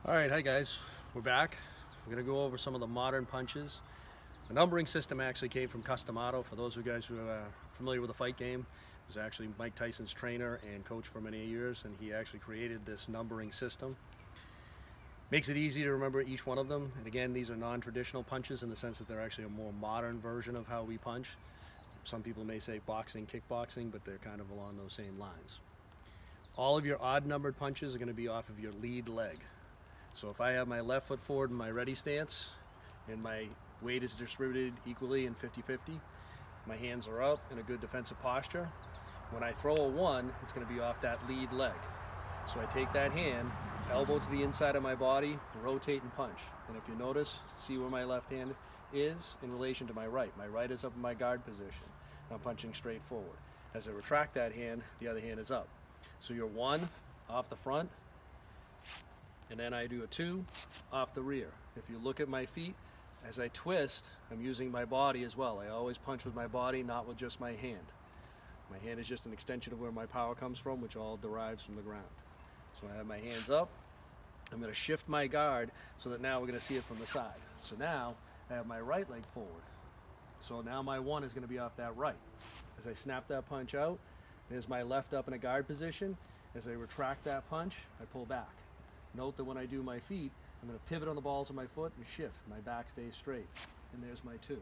Alright, hi guys. We're back. We're going to go over some of the modern punches. The numbering system actually came from Customato. For those of you guys who are familiar with the fight game, it was actually Mike Tyson's trainer and coach for many years, and he actually created this numbering system. Makes it easy to remember each one of them. And again, these are non-traditional punches in the sense that they're actually a more modern version of how we punch. Some people may say boxing, kickboxing, but they're kind of along those same lines. All of your odd numbered punches are going to be off of your lead leg. So if I have my left foot forward in my ready stance and my weight is distributed equally in 50-50, my hands are up in a good defensive posture. When I throw a one, it's going to be off that lead leg. So I take that hand, elbow to the inside of my body, rotate and punch. And if you notice, see where my left hand is in relation to my right. My right is up in my guard position. I'm punching straight forward. As I retract that hand, the other hand is up. So you're one off the front, and then I do a two off the rear. If you look at my feet, as I twist, I'm using my body as well. I always punch with my body, not with just my hand. My hand is just an extension of where my power comes from, which all derives from the ground. So I have my hands up. I'm going to shift my guard so that now we're going to see it from the side. So now I have my right leg forward. So now my one is going to be off that right. As I snap that punch out, there's my left up in a guard position. As I retract that punch, I pull back. Note that when I do my feet, I'm going to pivot on the balls of my foot and shift. My back stays straight. And there's my two.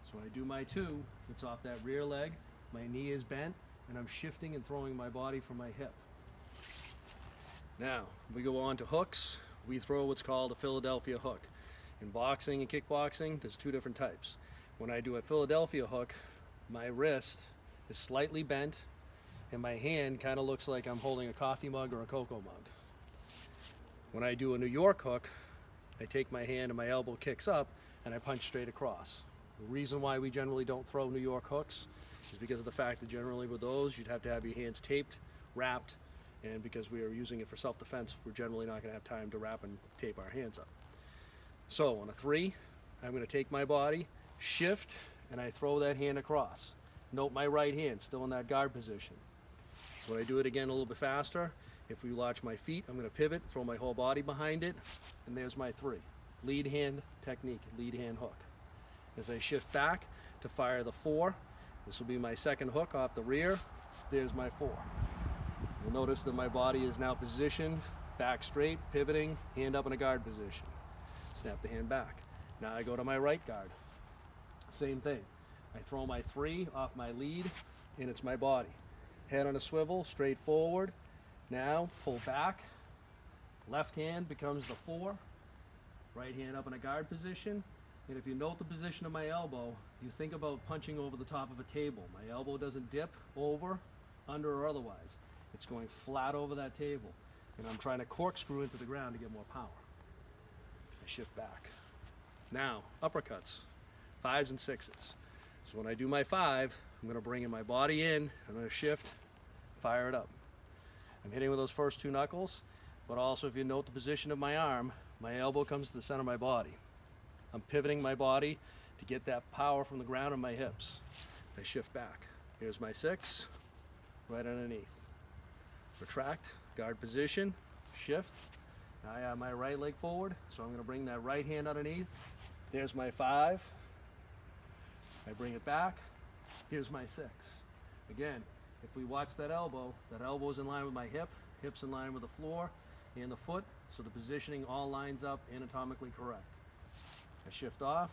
So when I do my two, it's off that rear leg. My knee is bent, and I'm shifting and throwing my body from my hip. Now, we go on to hooks. We throw what's called a Philadelphia hook. In boxing and kickboxing, there's two different types. When I do a Philadelphia hook, my wrist is slightly bent, and my hand kind of looks like I'm holding a coffee mug or a cocoa mug. When I do a New York hook, I take my hand and my elbow kicks up and I punch straight across. The reason why we generally don't throw New York hooks is because of the fact that generally with those you'd have to have your hands taped, wrapped, and because we are using it for self-defense, we're generally not going to have time to wrap and tape our hands up. So on a three, I'm going to take my body, shift, and I throw that hand across. Note my right hand still in that guard position. So when I do it again a little bit faster, if we watch my feet, I'm going to pivot, throw my whole body behind it, and there's my three. Lead hand technique, lead hand hook. As I shift back to fire the four, this will be my second hook off the rear, there's my four. You'll notice that my body is now positioned, back straight, pivoting, hand up in a guard position. Snap the hand back. Now I go to my right guard. Same thing. I throw my three off my lead, and it's my body. Head on a swivel, straight forward. Now pull back, left hand becomes the four, right hand up in a guard position, and if you note the position of my elbow, you think about punching over the top of a table. My elbow doesn't dip over, under, or otherwise. It's going flat over that table, and I'm trying to corkscrew into the ground to get more power. I shift back. Now, uppercuts, fives and sixes. So when I do my five, I'm going to bring in my body in, I'm going to shift, fire it up. I'm hitting with those first two knuckles, but also if you note the position of my arm, my elbow comes to the center of my body. I'm pivoting my body to get that power from the ground in my hips. I shift back. Here's my six, right underneath. Retract, guard position, shift. Now I have my right leg forward, so I'm going to bring that right hand underneath. There's my five. I bring it back. Here's my six. Again, if we watch that elbow is in line with my hip, hips in line with the floor and the foot, so the positioning all lines up anatomically correct. I shift off.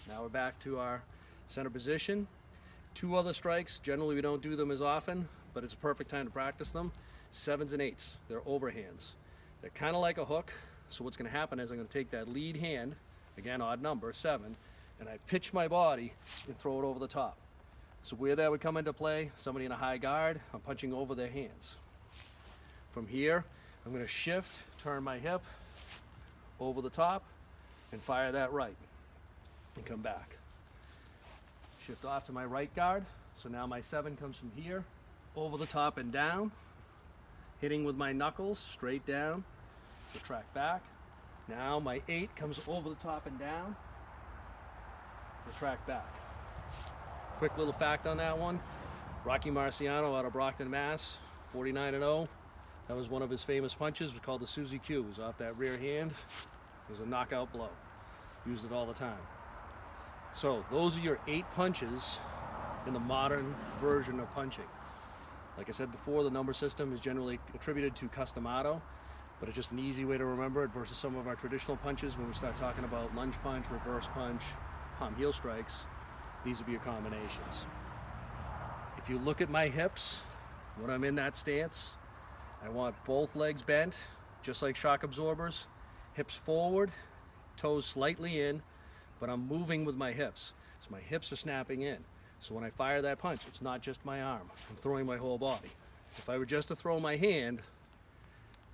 Now we're back to our center position. Two other strikes, generally we don't do them as often, but it's a perfect time to practice them. Sevens and eights, they're overhands. They're kind of like a hook, so what's going to happen is I'm going to take that lead hand, again odd number, seven, and I pitch my body and throw it over the top. So where that would come into play, somebody in a high guard, I'm punching over their hands. From here, I'm going to shift, turn my hip over the top, and fire that right, and come back. Shift off to my right guard, so now my seven comes from here, over the top and down, hitting with my knuckles, straight down, retract back. Now my eight comes over the top and down, retract back. Quick little fact on that one, Rocky Marciano out of Brockton, Mass, 49-0, That was one of his famous punches. It was called the Susie Q. It was off that rear hand. It was a knockout blow. Used it all the time. So those are your 8 punches in the modern version of punching. Like I said before, the number system is generally attributed to Custom-Auto, but it's just an easy way to remember it versus some of our traditional punches. When we start talking about lunge punch, reverse punch, palm heel strikes, these will be your combinations. If you look at my hips, when I'm in that stance, I want both legs bent, just like shock absorbers, hips forward, toes slightly in, but I'm moving with my hips. So my hips are snapping in. So when I fire that punch, it's not just my arm. I'm throwing my whole body. If I were just to throw my hand,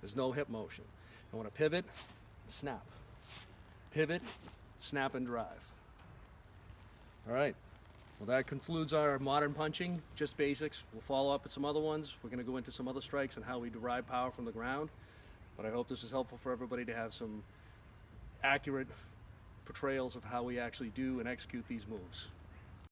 there's no hip motion. I want to pivot, snap. Pivot, snap, and drive. All right. Well, that concludes our modern punching, just basics. We'll follow up with some other ones. We're going to go into some other strikes and how we derive power from the ground. But I hope this is helpful for everybody to have some accurate portrayals of how we actually do and execute these moves.